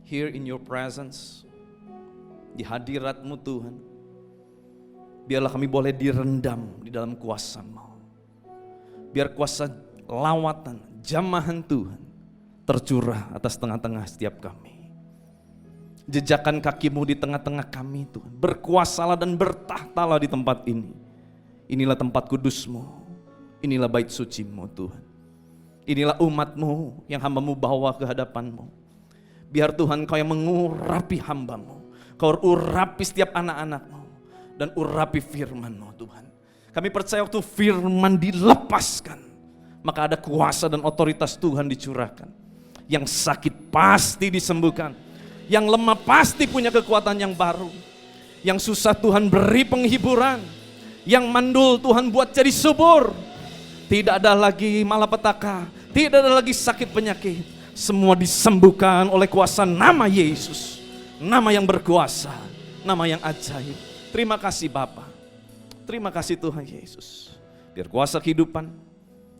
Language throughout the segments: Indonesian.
Here in your presence, di hadirat-Mu Tuhan, biarlah kami boleh direndam di dalam kuasa-Mu. Biar kuasa lawatan, jamahan Tuhan tercurah atas tengah-tengah setiap kami. Jejakan kaki-Mu di tengah-tengah kami Tuhan, berkuasalah dan bertahtalah di tempat ini. Inilah tempat kudus-Mu, inilah bait suci-Mu Tuhan. Inilah umat-Mu yang hamba-Mu bawa ke hadapan-Mu. Biar Tuhan Kau yang mengurapi hamba-Mu, Kau urapi setiap anak-anak-Mu, dan urapi firman-Mu Tuhan. Kami percaya waktu firman dilepaskan, maka ada kuasa dan otoritas Tuhan dicurahkan. Yang sakit pasti disembuhkan, yang lemah pasti punya kekuatan yang baru, yang susah Tuhan beri penghiburan, yang mandul Tuhan buat jadi subur. Tidak ada lagi malapetaka, tidak ada lagi sakit penyakit. Semua disembuhkan oleh kuasa nama Yesus. Nama yang berkuasa, nama yang ajaib. Terima kasih Bapa. Terima kasih Tuhan Yesus. Biar kuasa kehidupan,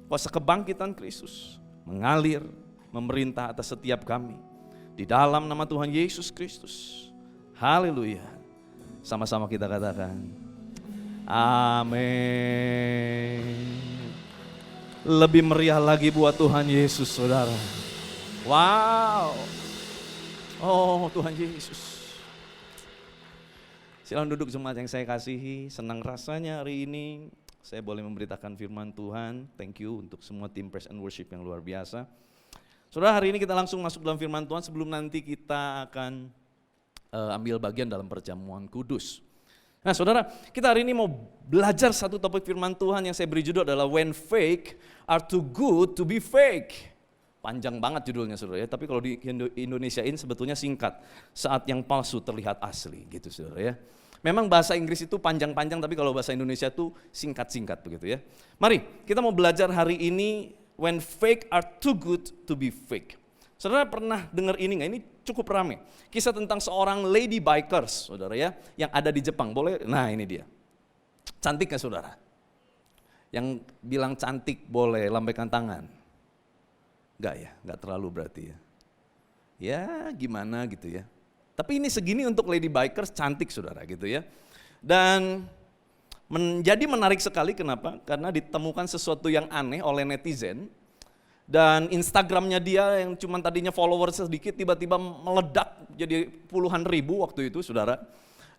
kuasa kebangkitan Kristus mengalir, memerintah atas setiap kami. Di dalam nama Tuhan Yesus Kristus. Haleluya. Sama-sama kita katakan, amin. Lebih meriah lagi buat Tuhan Yesus, saudara. Wow. Oh Tuhan Yesus. Silakan duduk jemaat yang saya kasihi. Senang rasanya hari ini saya boleh memberitakan firman Tuhan. Thank you untuk semua tim praise and worship yang luar biasa. Saudara, hari ini kita langsung masuk dalam firman Tuhan sebelum nanti kita akan ambil bagian dalam perjamuan kudus. Nah saudara, kita hari ini mau belajar satu topik firman Tuhan yang saya beri judul adalah When Fake Are Too Good to Be Fake. Panjang banget judulnya saudara ya, tapi kalau di Indonesiain sebetulnya singkat. Saat yang palsu terlihat asli gitu saudara ya. Memang bahasa Inggris itu panjang-panjang, tapi kalau bahasa Indonesia itu singkat-singkat begitu ya. Mari kita mau belajar hari ini When Fake Are Too Good to Be Fake. Saudara pernah dengar ini nggak? Ini cukup rame. Kisah tentang seorang lady bikers saudara ya, yang ada di Jepang. Boleh? Nah ini dia. Cantik nggak saudara? Yang bilang cantik boleh lambaikan tangan. Enggak ya, enggak terlalu berarti ya. Ya gimana gitu ya. Tapi ini segini untuk lady bikers cantik saudara gitu ya. Dan menjadi menarik sekali kenapa? Karena ditemukan sesuatu yang aneh oleh netizen. Dan Instagramnya dia yang cuma tadinya followers sedikit tiba-tiba meledak jadi puluhan ribu waktu itu saudara.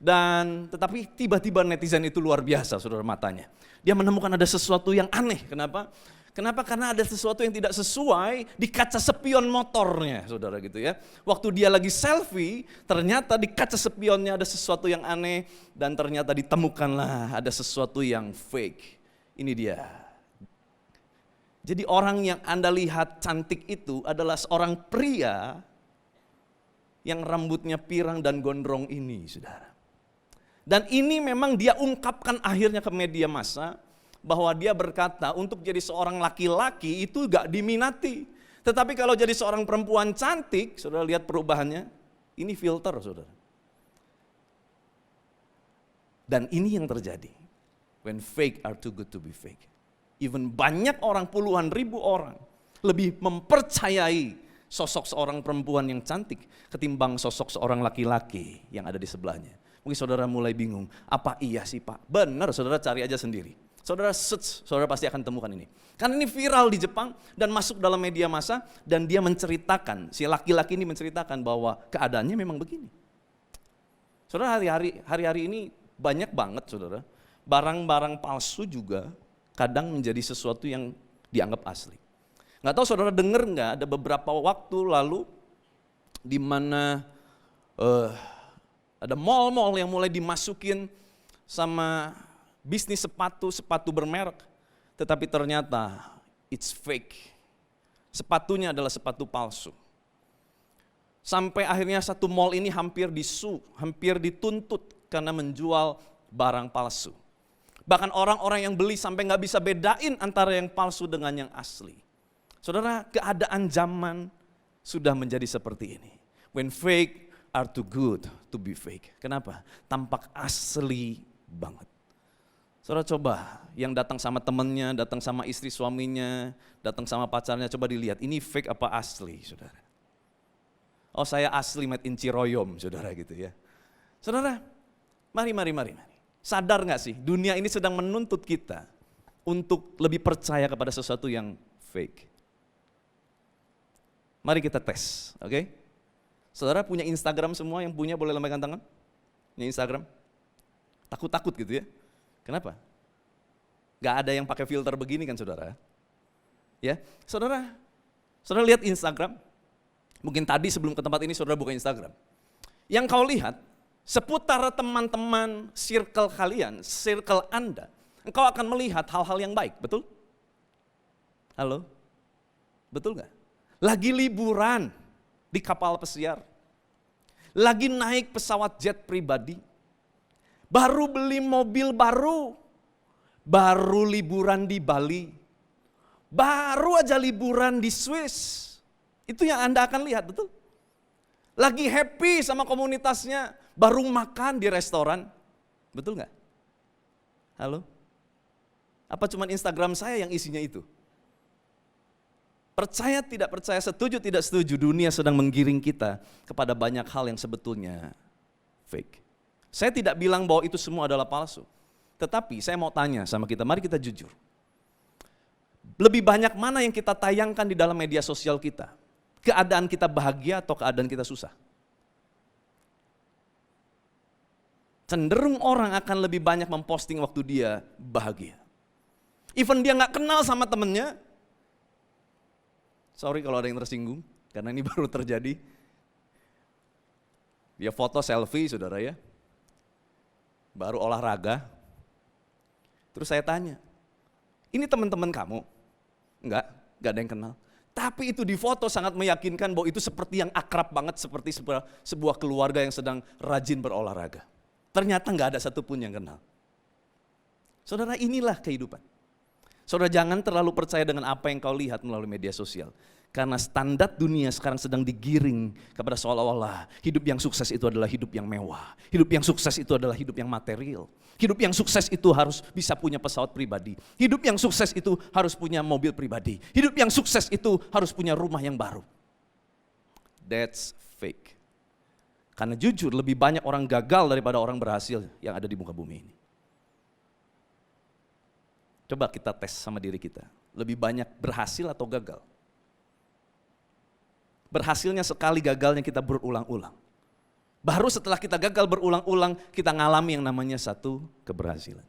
Dan tetapi tiba-tiba netizen itu luar biasa saudara matanya. Dia menemukan ada sesuatu yang aneh. Kenapa? Kenapa? Karena ada sesuatu yang tidak sesuai di kaca spion motornya, saudara gitu ya. Waktu dia lagi selfie, ternyata di kaca spionnya ada sesuatu yang aneh dan ternyata ditemukanlah ada sesuatu yang fake. Ini dia. Jadi orang yang Anda lihat cantik itu adalah seorang pria yang rambutnya pirang dan gondrong ini, saudara. Dan ini memang dia ungkapkan akhirnya ke media massa. Bahwa dia berkata untuk jadi seorang laki-laki itu gak diminati. Tetapi kalau jadi seorang perempuan cantik, saudara lihat perubahannya, ini filter saudara. Dan ini yang terjadi. When fake are too good to be fake. Even banyak orang, puluhan ribu orang lebih mempercayai sosok seorang perempuan yang cantik ketimbang sosok seorang laki-laki yang ada di sebelahnya. Mungkin saudara mulai bingung, apa iya sih Pak? Benar, saudara cari aja sendiri. Saudara search, saudara pasti akan temukan ini. Karena ini viral di Jepang dan masuk dalam media massa dan dia menceritakan, si laki-laki ini menceritakan bahwa keadaannya memang begini. Saudara hari-hari ini banyak banget saudara, barang-barang palsu juga kadang menjadi sesuatu yang dianggap asli. Nggak tahu saudara dengar nggak ada beberapa waktu lalu di mana ada mall-mall yang mulai dimasukin sama bisnis sepatu bermerek, tetapi ternyata it's fake. Sepatunya adalah sepatu palsu. Sampai akhirnya satu mall ini hampir dituntut karena menjual barang palsu. Bahkan orang-orang yang beli sampai nggak bisa bedain antara yang palsu dengan yang asli. Saudara, keadaan zaman sudah menjadi seperti ini. When fake are too good to be fake. Kenapa? Tampak asli banget. Saudara coba, yang datang sama temennya, datang sama istri suaminya, datang sama pacarnya, coba dilihat, ini fake apa asli, saudara. Oh saya asli made in Ciroyom, saudara gitu ya. Saudara, mari. Sadar gak sih, dunia ini sedang menuntut kita untuk lebih percaya kepada sesuatu yang fake. Mari kita tes, oke? Saudara punya Instagram semua, yang punya boleh lambaikan tangan? Punya Instagram? Takut-takut gitu ya. Kenapa? Gak ada yang pakai filter begini kan saudara? Ya, saudara lihat Instagram. Mungkin tadi sebelum ke tempat ini saudara buka Instagram. Yang kau lihat, seputar teman-teman circle kalian, circle Anda, engkau akan melihat hal-hal yang baik, betul? Halo? Betul gak? Lagi liburan di kapal pesiar, lagi naik pesawat jet pribadi, baru beli mobil baru liburan di Bali, baru aja liburan di Swiss. Itu yang Anda akan lihat, betul? Lagi happy sama komunitasnya, baru makan di restoran, betul nggak? Halo? Apa cuma Instagram saya yang isinya itu? Percaya tidak percaya, setuju tidak setuju, dunia sedang menggiring kita kepada banyak hal yang sebetulnya fake. Saya tidak bilang bahwa itu semua adalah palsu. Tetapi saya mau tanya sama kita, mari kita jujur. Lebih banyak mana yang kita tayangkan di dalam media sosial kita? Keadaan kita bahagia atau keadaan kita susah? Cenderung orang akan lebih banyak memposting waktu dia bahagia. Even dia gak kenal sama temennya. Sorry kalau ada yang tersinggung, karena ini baru terjadi. Dia foto selfie saudara ya. Baru olahraga. Terus saya tanya, ini teman-teman kamu? Enggak ada yang kenal. Tapi itu di foto sangat meyakinkan bahwa itu seperti yang akrab banget, seperti sebuah keluarga yang sedang rajin berolahraga. Ternyata enggak ada satupun yang kenal. Saudara, inilah kehidupan. Saudara, jangan terlalu percaya dengan apa yang kau lihat melalui media sosial. Karena standar dunia sekarang sedang digiring kepada seolah-olah hidup yang sukses itu adalah hidup yang mewah. Hidup yang sukses itu adalah hidup yang material. Hidup yang sukses itu harus bisa punya pesawat pribadi. Hidup yang sukses itu harus punya mobil pribadi. Hidup yang sukses itu harus punya rumah yang baru. That's fake. Karena jujur lebih banyak orang gagal daripada orang berhasil yang ada di muka bumi ini. Coba kita tes sama diri kita. Lebih banyak berhasil atau gagal? Berhasilnya sekali, gagalnya kita berulang-ulang. Baru setelah kita gagal berulang-ulang, kita ngalami yang namanya satu keberhasilan.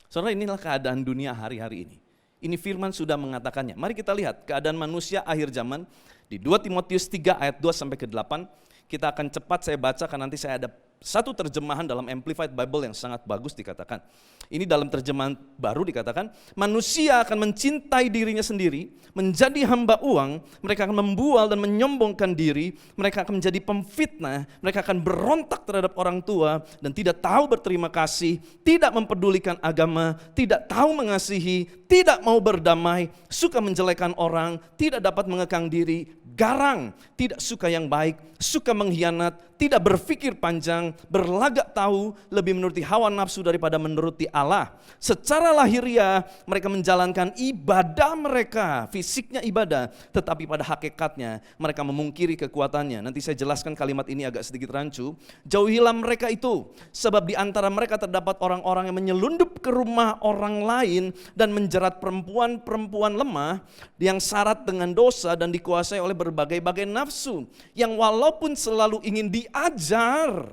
Saudara, inilah keadaan dunia hari-hari ini. Ini firman sudah mengatakannya. Mari kita lihat keadaan manusia akhir zaman. Di 2 Timotius 3 ayat 2 sampai ke 8. Kita akan cepat saya baca karena nanti saya ada satu terjemahan dalam Amplified Bible yang sangat bagus dikatakan. Ini dalam terjemahan baru dikatakan, manusia akan mencintai dirinya sendiri, menjadi hamba uang, mereka akan membual dan menyombongkan diri, mereka akan menjadi pemfitnah, mereka akan berontak terhadap orang tua dan tidak tahu berterima kasih, tidak mempedulikan agama, tidak tahu mengasihi, tidak mau berdamai, suka menjelekan orang, tidak dapat mengekang diri, garang, tidak suka yang baik, suka mengkhianat, tidak berpikir panjang, berlagak tahu, lebih menuruti hawa nafsu daripada menuruti Allah. Secara lahiriah mereka menjalankan ibadah mereka, fisiknya ibadah, tetapi pada hakikatnya mereka memungkiri kekuatannya. Nanti saya jelaskan kalimat ini agak sedikit rancu. Jauhilah mereka itu, sebab di antara mereka terdapat orang-orang yang menyelundup ke rumah orang lain dan menjerat perempuan-perempuan lemah yang syarat dengan dosa dan dikuasai oleh berbagai-bagai nafsu, yang walaupun selalu ingin diajar,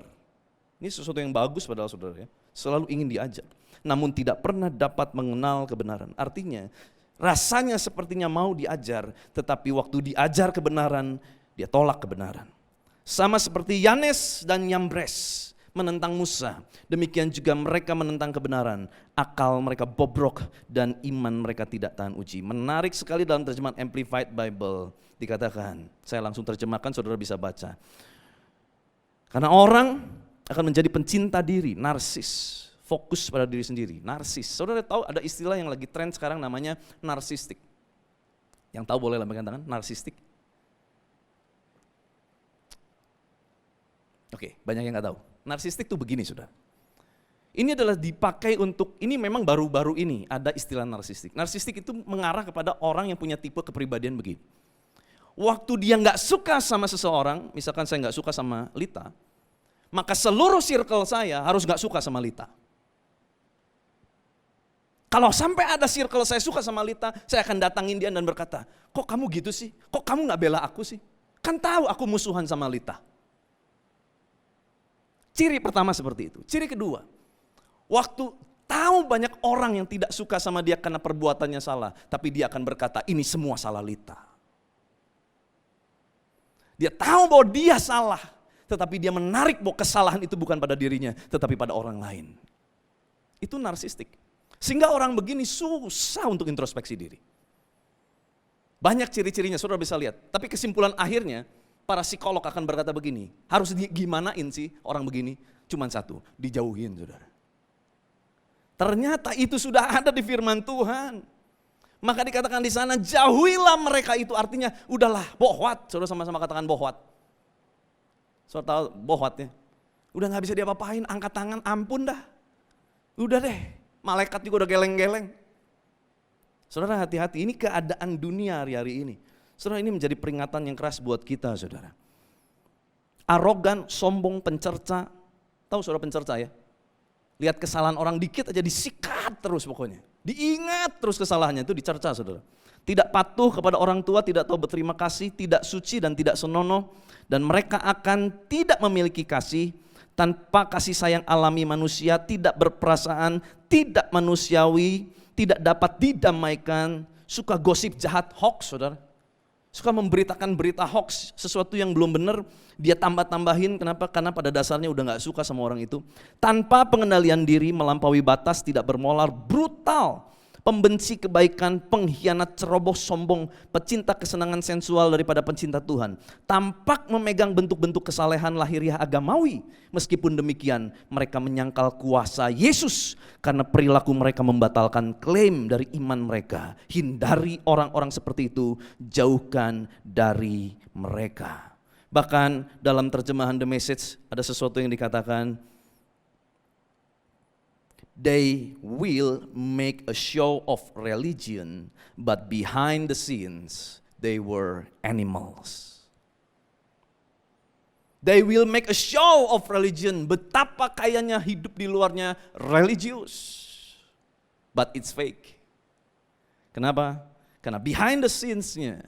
ini sesuatu yang bagus padahal saudara ya, selalu ingin diajar, namun tidak pernah dapat mengenal kebenaran. Artinya rasanya sepertinya mau diajar, tetapi waktu diajar kebenaran, dia tolak kebenaran. Sama seperti Yanes dan Yambres menentang Musa, demikian juga mereka menentang kebenaran. Akal mereka bobrok dan iman mereka tidak tahan uji. Menarik sekali dalam terjemahan Amplified Bible dikatakan, saya langsung terjemahkan, saudara bisa baca. Karena orang akan menjadi pencinta diri, narsis, fokus pada diri sendiri, narsis. Saudara tahu ada istilah yang lagi tren sekarang namanya narsistik. Yang tahu boleh lambaikan tangan, narsistik. Oke, banyak yang nggak tahu. Narsistik tuh begini, saudara. Ini adalah dipakai untuk, ini memang baru-baru ini ada istilah narsistik. Narsistik itu mengarah kepada orang yang punya tipe kepribadian begini. Waktu dia nggak suka sama seseorang, misalkan saya nggak suka sama Lita, maka seluruh circle saya harus nggak suka sama Lita. Kalau sampai ada circle saya suka sama Lita, saya akan datangin dia dan berkata, kok kamu gitu sih? Kok kamu nggak bela aku sih? Kan tahu aku musuhan sama Lita. Ciri pertama seperti itu. Ciri kedua, waktu tahu banyak orang yang tidak suka sama dia karena perbuatannya salah, tapi dia akan berkata, ini semua salah Lita. Dia tahu bahwa dia salah, tetapi dia menarik bahwa kesalahan itu bukan pada dirinya, tetapi pada orang lain. Itu narsistik. Sehingga orang begini susah untuk introspeksi diri. Banyak ciri-cirinya, saudara bisa lihat. Tapi kesimpulan akhirnya, para psikolog akan berkata begini, harus gimanain sih orang begini? Cuman satu, dijauhin saudara. Ternyata itu sudah ada di firman Tuhan. Maka dikatakan di sana, jauhilah mereka itu, artinya udahlah, bohwat. Saudara sama-sama katakan bohwat. Saudara tahu bohwat ya? Udah gak bisa diapa-apain, angkat tangan, ampun dah. Udah deh. Malaikat juga udah geleng-geleng. Saudara hati-hati, ini keadaan dunia hari-hari ini. Saudara ini menjadi peringatan yang keras buat kita saudara. Arogan, sombong, pencerca. Tahu saudara pencerca ya? Lihat kesalahan orang dikit aja disikat terus pokoknya. Diingat terus kesalahannya, itu dicerca saudara. Tidak patuh kepada orang tua, tidak tahu berterima kasih, tidak suci dan tidak senonoh. Dan mereka akan tidak memiliki kasih. Tanpa kasih sayang alami manusia, tidak berperasaan, tidak manusiawi, tidak dapat didamaikan, suka gosip jahat, hoax saudara. Suka memberitakan berita hoax, sesuatu yang belum benar, dia tambah-tambahin, kenapa? Karena pada dasarnya udah gak suka sama orang itu. Tanpa pengendalian diri, melampaui batas, tidak bermolar, brutal. Pembenci kebaikan, pengkhianat, ceroboh, sombong, pecinta kesenangan sensual daripada pencinta Tuhan. Tampak memegang bentuk-bentuk kesalehan lahiriah agamawi. Meskipun demikian mereka menyangkal kuasa Yesus. Karena perilaku mereka membatalkan klaim dari iman mereka. Hindari orang-orang seperti itu, jauhkan dari mereka. Bahkan dalam terjemahan The Message ada sesuatu yang dikatakan, they will make a show of religion, but behind the scenes, they were animals. They will make a show of religion, betapa kayanya hidup di luarnya religius, but it's fake. Kenapa? Karena behind the scenes-nya,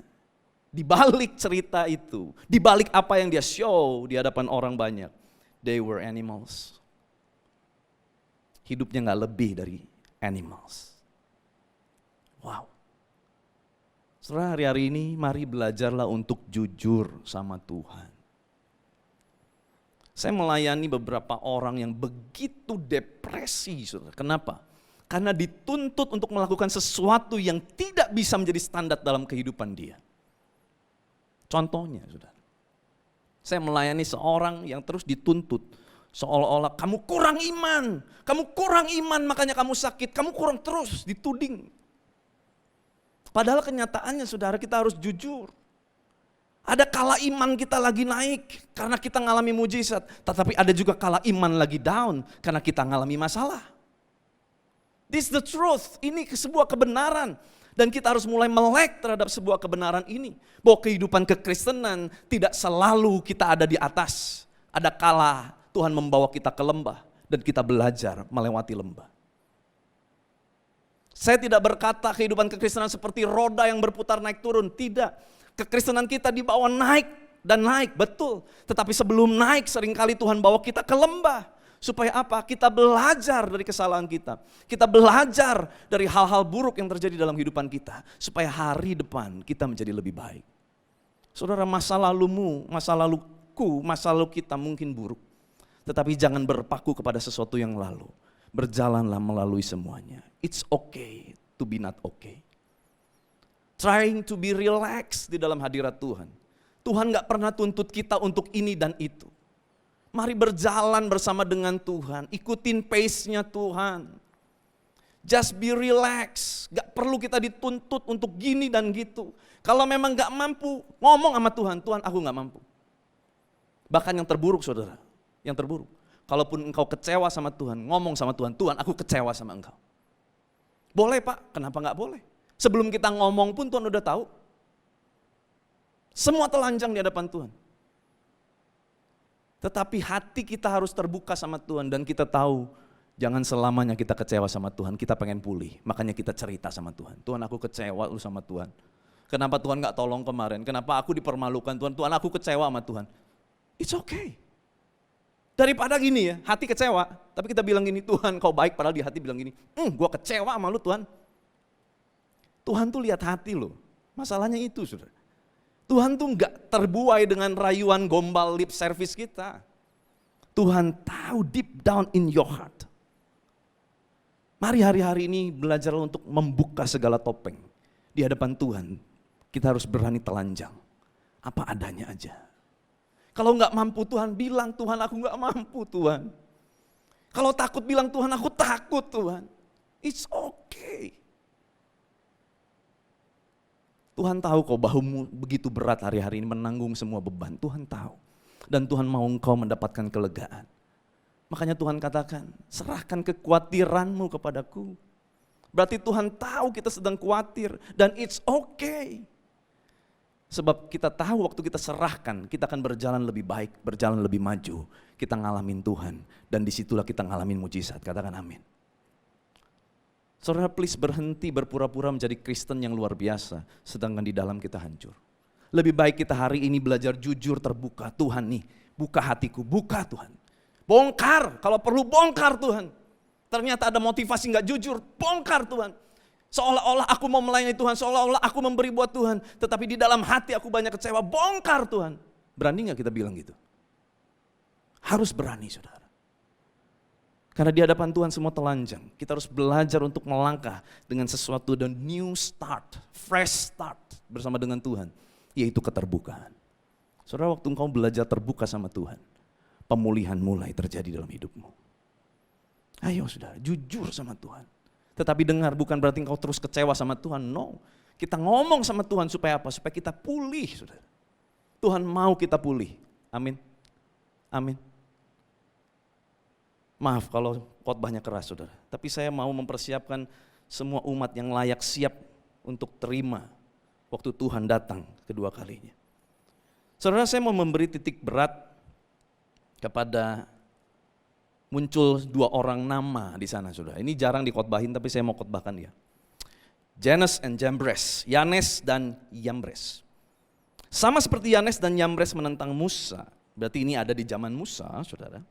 di balik cerita itu, di balik apa yang dia show di hadapan orang banyak, they were animals. Hidupnya gak lebih dari animals. Wow. Saudara hari-hari ini mari belajarlah untuk jujur sama Tuhan. Saya melayani beberapa orang yang begitu depresi. Saudara. Kenapa? Karena dituntut untuk melakukan sesuatu yang tidak bisa menjadi standar dalam kehidupan dia. Contohnya saudara. Saya melayani seorang yang terus dituntut. Seolah-olah kamu kurang iman makanya kamu sakit, kamu kurang terus dituding. Padahal kenyataannya saudara kita harus jujur. Ada kala iman kita lagi naik karena kita ngalami mujizat, tetapi ada juga kala iman lagi down karena kita ngalami masalah. This is the truth, ini sebuah kebenaran. Dan kita harus mulai melek terhadap sebuah kebenaran ini. Bahwa kehidupan kekristenan tidak selalu kita ada di atas. Ada kala Tuhan membawa kita ke lembah dan kita belajar melewati lembah. Saya tidak berkata kehidupan kekristenan seperti roda yang berputar naik turun, tidak. Kekristenan kita dibawa naik dan naik, betul. Tetapi sebelum naik seringkali Tuhan bawa kita ke lembah. Supaya apa? Kita belajar dari kesalahan kita. Kita belajar dari hal-hal buruk yang terjadi dalam kehidupan kita. Supaya hari depan kita menjadi lebih baik. Saudara, masa lalumu, masa laluku, masa lalu kita mungkin buruk. Tetapi jangan berpaku kepada sesuatu yang lalu. Berjalanlah melalui semuanya. It's okay to be not okay. Trying to be relaxed di dalam hadirat Tuhan. Tuhan gak pernah tuntut kita untuk ini dan itu. Mari berjalan bersama dengan Tuhan. Ikutin pace-nya Tuhan. Just be relaxed. Gak perlu kita dituntut untuk gini dan gitu. Kalau memang gak mampu, ngomong sama Tuhan. Tuhan, aku gak mampu. Bahkan yang terburuk saudara. Yang terburuk, Kalaupun engkau kecewa sama Tuhan, ngomong sama Tuhan, Tuhan aku kecewa sama engkau. Boleh Pak, kenapa nggak boleh? Sebelum kita ngomong pun Tuhan udah tahu. Semua telanjang di hadapan Tuhan. Tetapi hati kita harus terbuka sama Tuhan dan kita tahu jangan selamanya kita kecewa sama Tuhan, kita pengen pulih. Makanya kita cerita sama Tuhan. Tuhan aku kecewa lu sama Tuhan. Kenapa Tuhan gak tolong kemarin? Kenapa aku dipermalukan Tuhan? Tuhan aku kecewa sama Tuhan. It's okay. Daripada gini ya, hati kecewa. Tapi kita bilang gini, Tuhan kau baik, padahal di hati bilang gini, gua kecewa sama lu Tuhan. Tuhan tuh lihat hati lo. Masalahnya itu saudara. Tuhan tuh gak terbuai dengan rayuan gombal lip service kita. Tuhan tahu deep down in your heart. Mari hari-hari ini belajar untuk membuka segala topeng. Di hadapan Tuhan, kita harus berani telanjang. Apa adanya aja. Kalau gak mampu Tuhan, bilang Tuhan aku gak mampu Tuhan. Kalau takut bilang Tuhan aku takut Tuhan. It's okay. Tuhan tahu kok bahumu begitu berat hari-hari ini menanggung semua beban. Tuhan tahu. Dan Tuhan mau engkau mendapatkan kelegaan. Makanya Tuhan katakan, serahkan kekhawatiranmu kepadaku. Berarti Tuhan tahu kita sedang khawatir dan it's okay. Sebab kita tahu waktu kita serahkan, kita akan berjalan lebih baik, berjalan lebih maju. Kita ngalamin Tuhan dan disitulah kita ngalamin mujizat. Katakan amin. Saudara please berhenti berpura-pura menjadi Kristen yang luar biasa, sedangkan di dalam kita hancur. Lebih baik kita hari ini belajar jujur terbuka. Tuhan nih, buka hatiku, buka Tuhan. Bongkar, kalau perlu bongkar Tuhan. Ternyata ada motivasi gak jujur, bongkar Tuhan. Seolah-olah aku mau melayani Tuhan, seolah-olah aku memberi buat Tuhan. Tetapi di dalam hati aku banyak kecewa, bongkar Tuhan. Berani gak kita bilang gitu? Harus berani saudara. Karena di hadapan Tuhan semua telanjang. Kita harus belajar untuk melangkah dengan sesuatu dan new start, fresh start bersama dengan Tuhan. Yaitu keterbukaan. Saudara waktu engkau belajar terbuka sama Tuhan, pemulihan mulai terjadi dalam hidupmu. Ayo saudara, jujur sama Tuhan. Tetapi dengar bukan berarti engkau terus kecewa sama Tuhan, no. Kita ngomong sama Tuhan supaya apa? Supaya kita pulih saudara. Tuhan mau kita pulih, amin. Amin. Maaf kalau khotbahnya keras saudara, tapi saya mau mempersiapkan semua umat yang layak siap untuk terima waktu Tuhan datang kedua kalinya. Saudara saya mau memberi titik berat kepada muncul 2 orang nama di sana saudara. Ini jarang dikhotbahin tapi saya mau khotbahkan dia. Jannes and Jambres, Yanes dan Yambres. Sama seperti Yanes dan Yambres menentang Musa, berarti ini ada di zaman Musa saudara.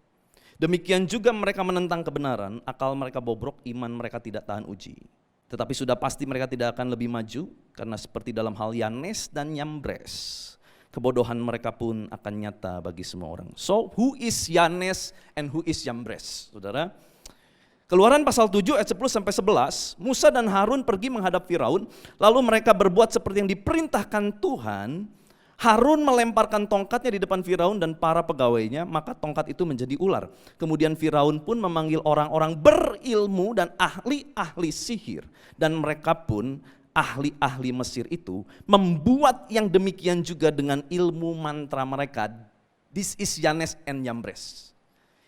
Demikian juga mereka menentang kebenaran, akal mereka bobrok, iman mereka tidak tahan uji. Tetapi sudah pasti mereka tidak akan lebih maju, karena seperti dalam hal Yanes dan Yambres, kebodohan mereka pun akan nyata bagi semua orang. So, who is Yanes and who is Yambres? Saudara, Keluaran pasal 7 ayat 10 sampai 11, Musa dan Harun pergi menghadap Firaun, lalu mereka berbuat seperti yang diperintahkan Tuhan. Harun melemparkan tongkatnya di depan Firaun dan para pegawainya, maka tongkat itu menjadi ular. Kemudian Firaun pun memanggil orang-orang berilmu dan ahli-ahli sihir. Dan mereka pun, ahli-ahli Mesir itu, membuat yang demikian juga dengan ilmu mantra mereka. This is Yanes and Yambres.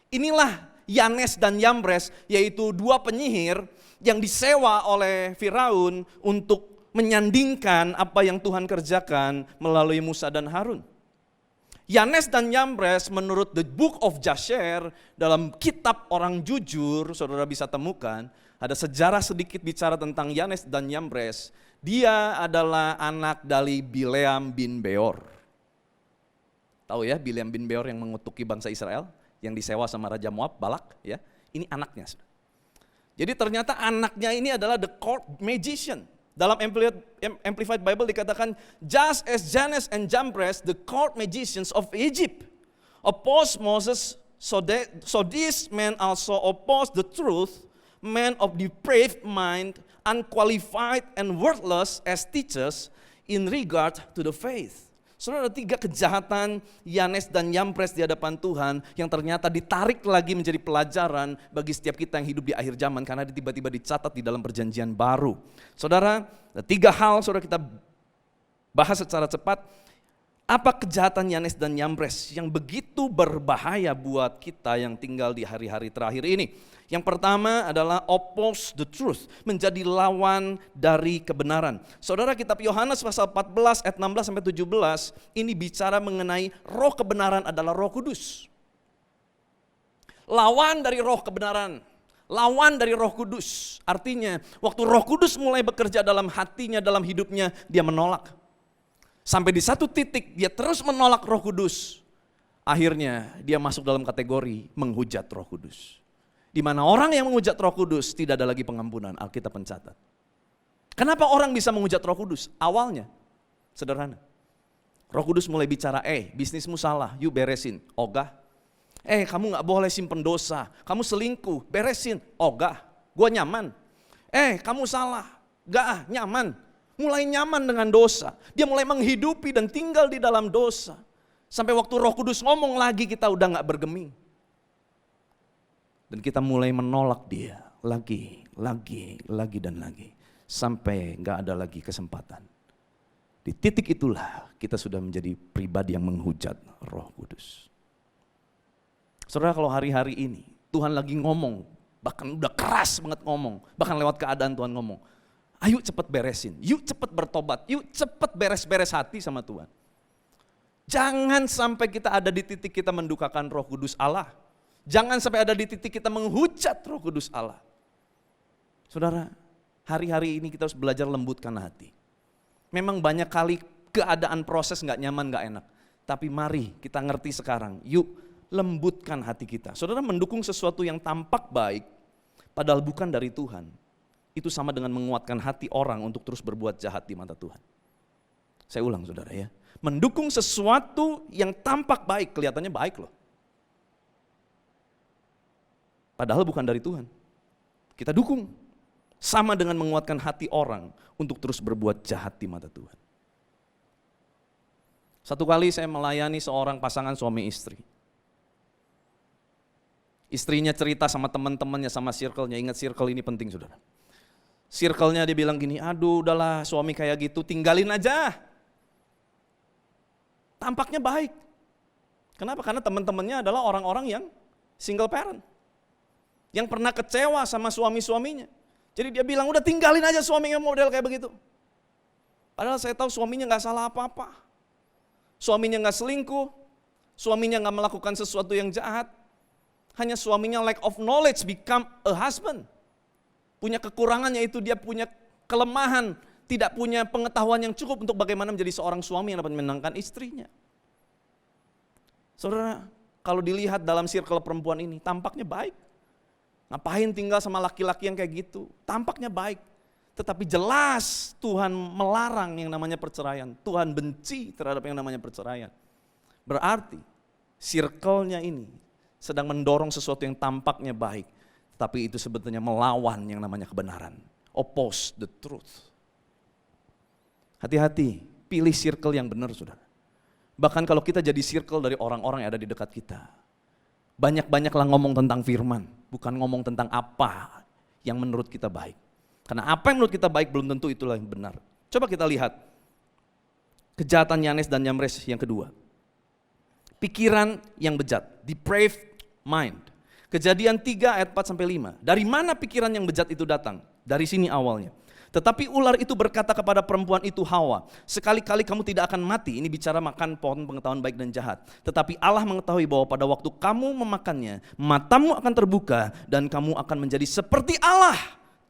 Inilah Yanes dan Yambres, yaitu 2 penyihir yang disewa oleh Firaun untuk menyandingkan apa yang Tuhan kerjakan melalui Musa dan Harun. Yanes dan Yambres menurut the book of Jasher, dalam kitab orang jujur, saudara bisa temukan, ada sejarah sedikit bicara tentang Yanes dan Yambres. Dia adalah anak dari Bileam bin Beor. Tahu ya Bileam bin Beor yang mengutuki bangsa Israel, yang disewa sama Raja Moab, Balak, ya. Ini anaknya. Jadi ternyata anaknya ini adalah the court magician. Dalam Amplified Bible dikatakan, just as Jannes and Jambres, the court magicians of Egypt, opposed Moses, so these men also opposed the truth, men of depraved mind, unqualified and worthless as teachers in regard to the faith. Saudara, ada 3 kejahatan Yanes dan Yambres di hadapan Tuhan yang ternyata ditarik lagi menjadi pelajaran bagi setiap kita yang hidup di akhir zaman, karena tiba-tiba dicatat di dalam perjanjian baru. Saudara, 3 hal saudara kita bahas secara cepat. Apa kejahatan Yanes dan Yambres yang begitu berbahaya buat kita yang tinggal di hari-hari terakhir ini? Yang pertama adalah oppose the truth, menjadi lawan dari kebenaran. Saudara, kitab Yohanes pasal 14 ayat 16 sampai 17 ini bicara mengenai roh kebenaran adalah Roh Kudus. Lawan dari roh kebenaran, lawan dari Roh Kudus. Artinya waktu Roh Kudus mulai bekerja dalam hatinya, dalam hidupnya, dia menolak. Sampai di satu titik dia terus menolak Roh Kudus. Akhirnya dia masuk dalam kategori menghujat Roh Kudus. Di mana orang yang menghujat Roh Kudus tidak ada lagi pengampunan, Alkitab mencatat. Kenapa orang bisa menghujat Roh Kudus? Awalnya sederhana. Roh Kudus mulai bicara, bisnismu salah, yuk beresin. Ogah. Kamu gak boleh simpen dosa, kamu selingkuh, beresin. Ogah, gue nyaman. Kamu salah, gak nyaman. Mulai nyaman dengan dosa. Dia mulai menghidupi dan tinggal di dalam dosa. Sampai waktu Roh Kudus ngomong lagi kita udah gak bergeming. Dan kita mulai menolak dia lagi dan lagi. Sampai gak ada lagi kesempatan. Di titik itulah kita sudah menjadi pribadi yang menghujat Roh Kudus. Saudara, kalau hari-hari ini Tuhan lagi ngomong, bahkan udah keras banget ngomong, bahkan lewat keadaan Tuhan ngomong, ayo cepat beresin, yuk cepat bertobat, yuk cepat beres-beres hati sama Tuhan. Jangan sampai kita ada di titik kita mendukakan Roh Kudus Allah. Jangan sampai ada di titik kita menghujat Roh Kudus Allah. Saudara, hari-hari ini kita harus belajar lembutkan hati. Memang banyak kali keadaan proses gak nyaman, gak enak. Tapi mari kita ngerti sekarang, yuk lembutkan hati kita. Saudara, mendukung sesuatu yang tampak baik, padahal bukan dari Tuhan. Itu sama dengan menguatkan hati orang untuk terus berbuat jahat di mata Tuhan. Saya ulang saudara ya. Mendukung sesuatu yang tampak baik, kelihatannya baik loh. Padahal bukan dari Tuhan. Kita dukung. Sama dengan menguatkan hati orang untuk terus berbuat jahat di mata Tuhan. Satu kali saya melayani seorang pasangan suami istri. Istrinya cerita sama teman-temannya, sama circle-nya. Ingat circle ini penting saudara. Circle-nya dia bilang gini, aduh udahlah suami kayak gitu tinggalin aja. Tampaknya baik. Kenapa? Karena teman-temannya adalah orang-orang yang single parent. Yang pernah kecewa sama suami-suaminya. Jadi dia bilang udah tinggalin aja suaminya model kayak begitu. Padahal saya tahu suaminya gak salah apa-apa. Suaminya gak selingkuh. Suaminya gak melakukan sesuatu yang jahat. Hanya suaminya lack of knowledge become a husband. Punya kekurangannya itu dia punya kelemahan, tidak punya pengetahuan yang cukup untuk bagaimana menjadi seorang suami yang dapat menenangkan istrinya. Saudara, kalau dilihat dalam circle perempuan ini, tampaknya baik. Ngapain tinggal sama laki-laki yang kayak gitu? Tampaknya baik. Tetapi jelas Tuhan melarang yang namanya perceraian. Tuhan benci terhadap yang namanya perceraian. Berarti circle-nya ini sedang mendorong sesuatu yang tampaknya baik. Tapi itu sebetulnya melawan yang namanya kebenaran. Oppose the truth. Hati-hati, pilih circle yang benar saudara. Bahkan kalau kita jadi circle dari orang-orang yang ada di dekat kita. Banyak-banyaklah ngomong tentang firman, bukan ngomong tentang apa yang menurut kita baik. Karena apa yang menurut kita baik belum tentu itulah yang benar. Coba kita lihat kejahatan Yanes dan Yambres yang kedua. Pikiran yang bejat, depraved mind. Kejadian 3 ayat 4-5. Dari mana pikiran yang bejat itu datang? Dari sini awalnya. Tetapi ular itu berkata kepada perempuan itu Hawa, sekali-kali kamu tidak akan mati. Ini bicara makan pohon pengetahuan baik dan jahat. Tetapi Allah mengetahui bahwa pada waktu kamu memakannya, matamu akan terbuka dan kamu akan menjadi seperti Allah.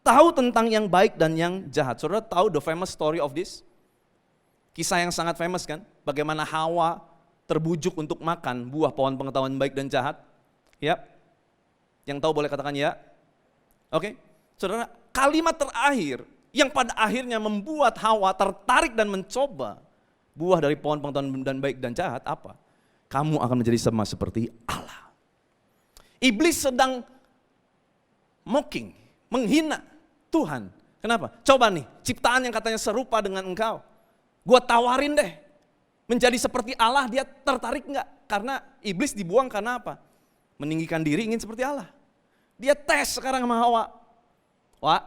Tahu tentang yang baik dan yang jahat. Saudara tahu the famous story of this? Kisah yang sangat famous kan? Bagaimana Hawa terbujuk untuk makan buah pohon pengetahuan baik dan jahat. Ya, yang tahu boleh katakan ya. Oke, saudara, kalimat terakhir yang pada akhirnya membuat Hawa tertarik dan mencoba buah dari pohon pengetahuan dan baik dan jahat apa? Kamu akan menjadi sama seperti Allah. Iblis sedang mocking, menghina Tuhan. Kenapa? Coba nih, ciptaan yang katanya serupa dengan engkau. Gua tawarin deh, menjadi seperti Allah, dia tertarik enggak? Karena iblis dibuang karena apa? Meninggikan diri ingin seperti Allah. Dia tes sekarang sama Hawa. Wah,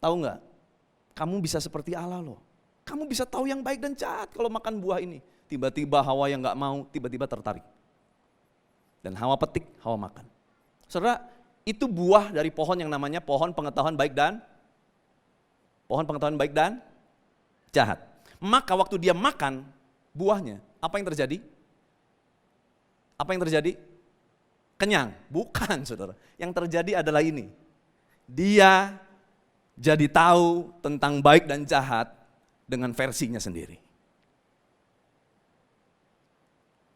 tahu enggak? Kamu bisa seperti Allah loh. Kamu bisa tahu yang baik dan jahat kalau makan buah ini. Tiba-tiba Hawa yang gak mau, tiba-tiba tertarik. Dan Hawa petik, Hawa makan. Saudara, itu buah dari pohon yang namanya pohon pengetahuan baik dan jahat. Maka waktu dia makan buahnya, apa yang terjadi? Kenyang? Bukan, saudara. Yang terjadi adalah ini. Dia jadi tahu tentang baik dan jahat dengan versinya sendiri.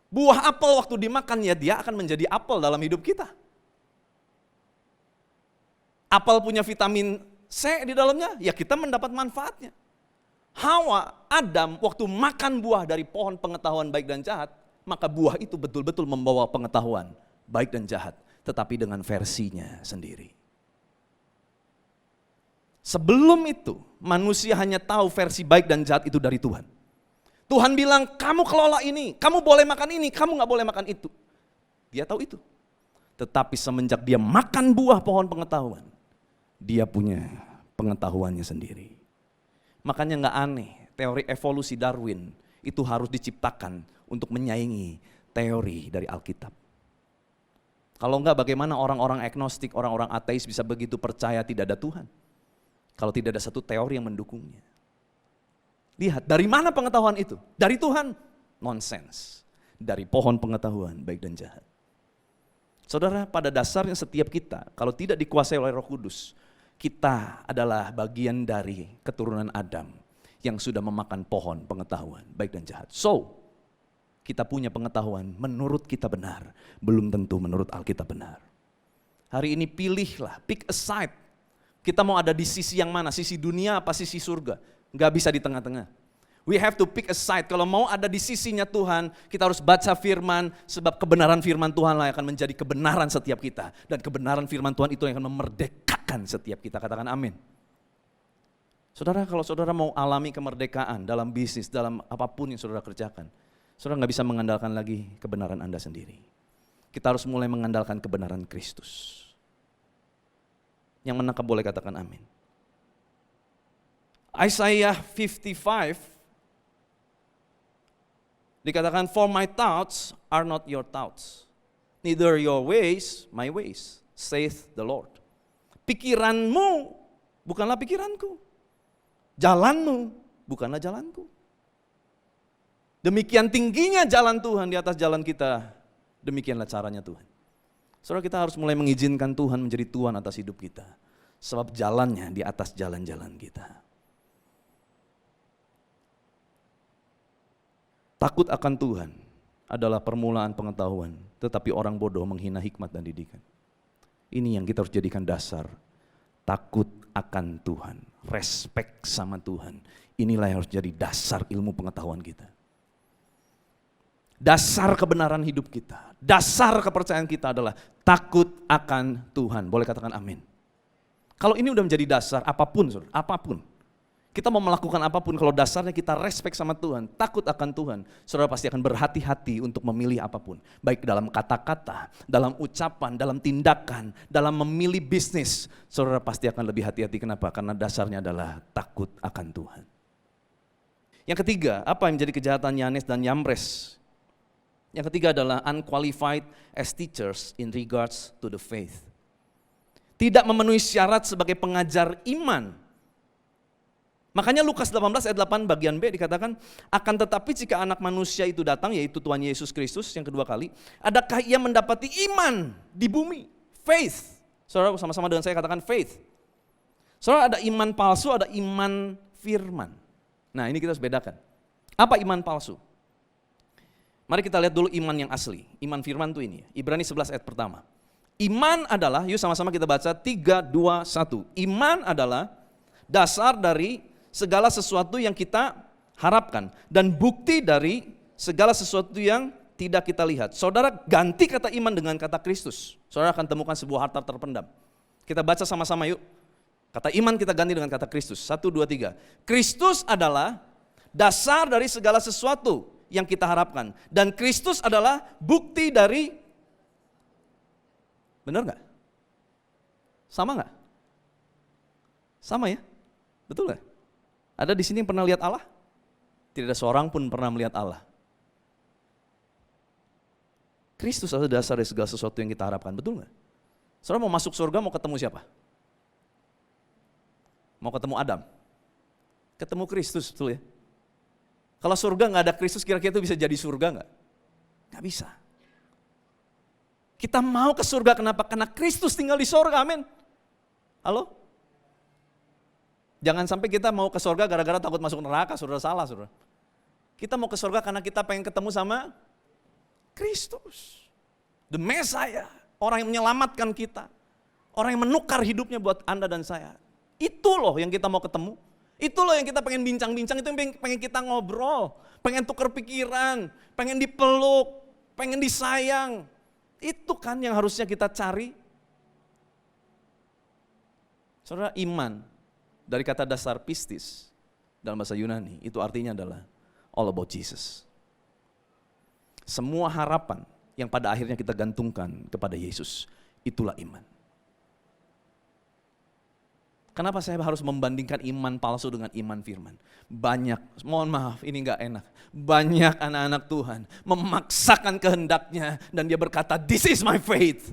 Buah apel waktu dimakan ya dia akan menjadi apel dalam hidup kita. Apel punya vitamin C di dalamnya, ya kita mendapat manfaatnya. Hawa, Adam waktu makan buah dari pohon pengetahuan baik dan jahat, maka buah itu betul-betul membawa pengetahuan baik dan jahat, tetapi dengan versinya sendiri. Sebelum itu, manusia hanya tahu versi baik dan jahat itu dari Tuhan. Tuhan bilang, kamu kelola ini, kamu boleh makan ini, kamu gak boleh makan itu. Dia tahu itu. Tetapi semenjak dia makan buah pohon pengetahuan, dia punya pengetahuannya sendiri. Makanya gak aneh, teori evolusi Darwin itu harus diciptakan untuk menyaingi teori dari Alkitab. Kalau enggak, bagaimana orang-orang agnostik, orang-orang ateis bisa begitu percaya tidak ada Tuhan? Kalau tidak ada satu teori yang mendukungnya. Lihat, dari mana pengetahuan itu? Dari Tuhan? Nonsense. Dari pohon pengetahuan baik dan jahat. Saudara, pada dasarnya setiap kita, kalau tidak dikuasai oleh Roh Kudus, kita adalah bagian dari keturunan Adam yang sudah memakan pohon pengetahuan baik dan jahat. So, kita punya pengetahuan menurut kita benar, belum tentu menurut Alkitab benar. Hari ini pilihlah, pick a side. Kita mau ada di sisi yang mana? Sisi dunia apa sisi surga? Gak bisa di tengah-tengah. We have to pick a side. Kalau mau ada di sisinya Tuhan, kita harus baca firman, sebab kebenaran firman Tuhan lah yang akan menjadi kebenaran setiap kita. Dan kebenaran firman Tuhan itu yang akan memerdekakan setiap kita. Katakan amin. Saudara, kalau saudara mau alami kemerdekaan dalam bisnis, dalam apapun yang saudara kerjakan, saudara gak bisa mengandalkan lagi kebenaran Anda sendiri. Kita harus mulai mengandalkan kebenaran Kristus. Yang menangkap boleh katakan amin. Isaiah 55 dikatakan, for my thoughts are not your thoughts, neither your ways my ways, saith the Lord. Pikiranmu bukanlah pikiranku, jalanmu bukanlah jalanku. Demikian tingginya jalan Tuhan di atas jalan kita, demikianlah caranya Tuhan. Saudara, kita harus mulai mengizinkan Tuhan menjadi Tuhan atas hidup kita. Sebab jalannya di atas jalan-jalan kita. Takut akan Tuhan adalah permulaan pengetahuan, tetapi orang bodoh menghina hikmat dan didikan. Ini yang kita harus jadikan dasar. Takut akan Tuhan, respect sama Tuhan. Inilah yang harus jadi dasar ilmu pengetahuan kita. Dasar kebenaran hidup kita, dasar kepercayaan kita adalah takut akan Tuhan. Boleh katakan amin. Kalau ini udah menjadi dasar apapun, saudara, apapun. Kita mau melakukan apapun, kalau dasarnya kita respect sama Tuhan, takut akan Tuhan, saudara pasti akan berhati-hati untuk memilih apapun. Baik dalam kata-kata, dalam ucapan, dalam tindakan, dalam memilih bisnis, saudara pasti akan lebih hati-hati. Kenapa? Karena dasarnya adalah takut akan Tuhan. Yang ketiga, apa yang menjadi kejahatan Yanes dan Yambres? Yang ketiga adalah unqualified as teachers in regards to the faith. Tidak memenuhi syarat sebagai pengajar iman. Makanya Lukas 18 ayat 8 bagian B dikatakan, akan tetapi jika anak manusia itu datang, yaitu Tuhan Yesus Kristus yang kedua kali, adakah ia mendapati iman di bumi? Faith. Saudara sama-sama dengan saya katakan faith. Saudara, ada iman palsu, ada iman firman. Nah, ini kita harus bedakan. Apa iman palsu? Mari kita lihat dulu iman yang asli. Iman firman itu ini. Ibrani 11 ayat pertama. Iman adalah, yuk sama-sama kita baca 3, 2, 1. Iman adalah dasar dari segala sesuatu yang kita harapkan. Dan bukti dari segala sesuatu yang tidak kita lihat. Saudara ganti kata iman dengan kata Kristus. Saudara akan temukan sebuah harta terpendam. Kita baca sama-sama yuk. Kata iman kita ganti dengan kata Kristus. 1, 2, 3. Kristus adalah dasar dari segala sesuatu yang kita harapkan. Dan Kristus adalah bukti dari, benar gak? Sama gak? Sama ya? Betul gak? Ada di sini yang pernah lihat Allah? Tidak ada seorang pun pernah melihat Allah. Kristus adalah dasar dari segala sesuatu yang kita harapkan, betul nggak? Saudara mau masuk surga mau ketemu siapa? Mau ketemu Adam? Ketemu Kristus, betul ya? Kalau surga nggak ada Kristus, kira-kira itu bisa jadi surga nggak? Nggak bisa. Kita mau ke surga, kenapa? Karena Kristus tinggal di surga, amin. Halo? Jangan sampai kita mau ke surga gara-gara takut masuk neraka, saudara, salah saudara. Kita mau ke surga karena kita pengen ketemu sama Kristus. The Messiah, orang yang menyelamatkan kita. Orang yang menukar hidupnya buat Anda dan saya. Itu loh yang kita mau ketemu. Itu loh yang kita pengen bincang-bincang, itu yang pengen kita ngobrol. Pengen tukar pikiran, pengen dipeluk, pengen disayang. Itu kan yang harusnya kita cari. Saudara, iman dari kata dasar pistis dalam bahasa Yunani, itu artinya adalah all about Jesus. Semua harapan yang pada akhirnya kita gantungkan kepada Yesus, itulah iman. Kenapa saya harus membandingkan iman palsu dengan iman firman? Banyak, mohon maaf ini gak enak. Banyak anak-anak Tuhan memaksakan kehendaknya dan dia berkata, this is my faith.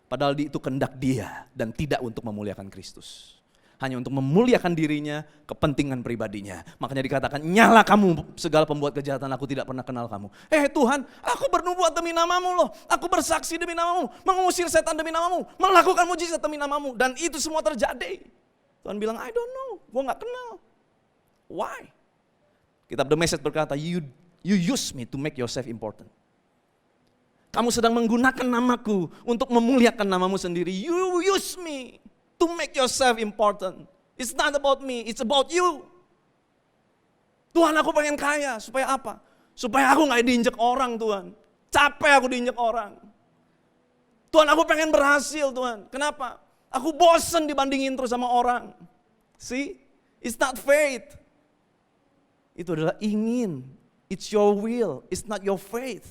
Padahal itu kehendak dia dan tidak untuk memuliakan Kristus. Hanya untuk memuliakan dirinya, kepentingan pribadinya. Makanya dikatakan, nyala kamu segala pembuat kejahatan, aku tidak pernah kenal kamu. Tuhan, aku bernubuat demi namamu loh. Aku bersaksi demi namamu, mengusir setan demi namamu, melakukan mujizat demi namamu. Dan itu semua terjadi. Tuhan bilang, I don't know, gue gak kenal. Why? Kitab The Message berkata, you use me to make yourself important. Kamu sedang menggunakan namaku untuk memuliakan namamu sendiri. You use me to make yourself important. It's not about me, it's about you. Tuhan, aku pengen kaya, supaya apa? Supaya aku gak diinjek orang, Tuhan. Capek aku diinjek orang. Tuhan, aku pengen berhasil, Tuhan. Kenapa? Aku bosen dibandingin terus sama orang. See? It's not faith. Itu adalah ingin. It's your will. It's not your faith.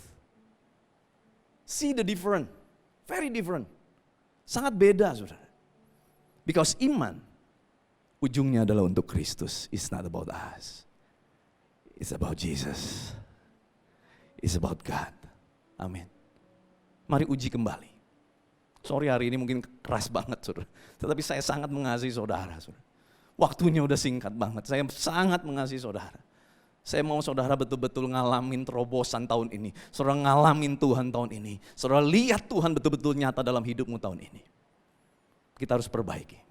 See the different. Very different. Sangat beda, saudara. Because iman, ujungnya adalah untuk Kristus. It's not about us. It's about Jesus. It's about God. Amin. Mari uji kembali. Sorry hari ini mungkin keras banget saudara. Tetapi saya sangat mengasihi saudara. Waktunya udah singkat banget. Saya sangat mengasihi saudara. Saya mau saudara betul-betul ngalamin terobosan tahun ini. Saudara ngalamin Tuhan tahun ini. Saudara lihat Tuhan betul-betul nyata dalam hidupmu tahun ini. Kita harus perbaiki.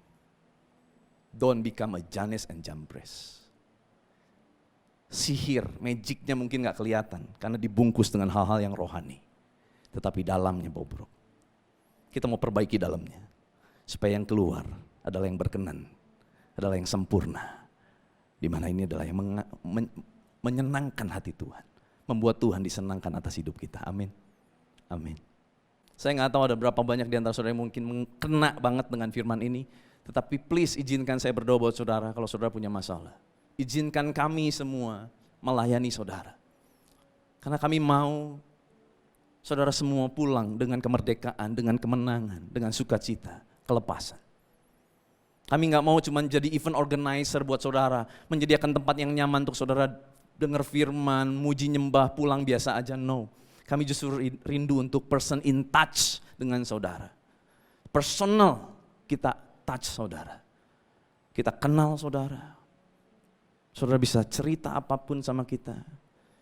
Don't become a Jannes and Jambres. Sihir, magicnya mungkin gak kelihatan. Karena dibungkus dengan hal-hal yang rohani. Tetapi dalamnya bobrok. Kita mau perbaiki dalamnya. Supaya yang keluar adalah yang berkenan. Adalah yang sempurna. Dimana ini adalah yang menyenangkan hati Tuhan. Membuat Tuhan disenangkan atas hidup kita. Amin. Amin. Saya gak tahu ada berapa banyak di antara saudara yang mungkin kena banget dengan firman ini. Tetapi please izinkan saya berdoa buat saudara kalau saudara punya masalah. Izinkan kami semua melayani saudara. Karena kami mau saudara semua pulang dengan kemerdekaan, dengan kemenangan, dengan sukacita, kelepasan. Kami gak mau cuma jadi event organizer buat saudara, menyediakan tempat yang nyaman untuk saudara dengar firman, muji nyembah, pulang biasa aja, no. Kami justru rindu untuk person in touch dengan saudara. Personal kita touch saudara. Kita kenal saudara. Saudara bisa cerita apapun sama kita.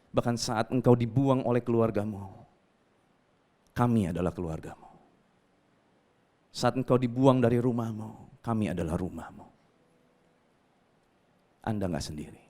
Bahkan saat engkau dibuang oleh keluargamu. Kami adalah keluargamu. Saat engkau dibuang dari rumahmu, kami adalah rumahmu. Anda gak sendiri.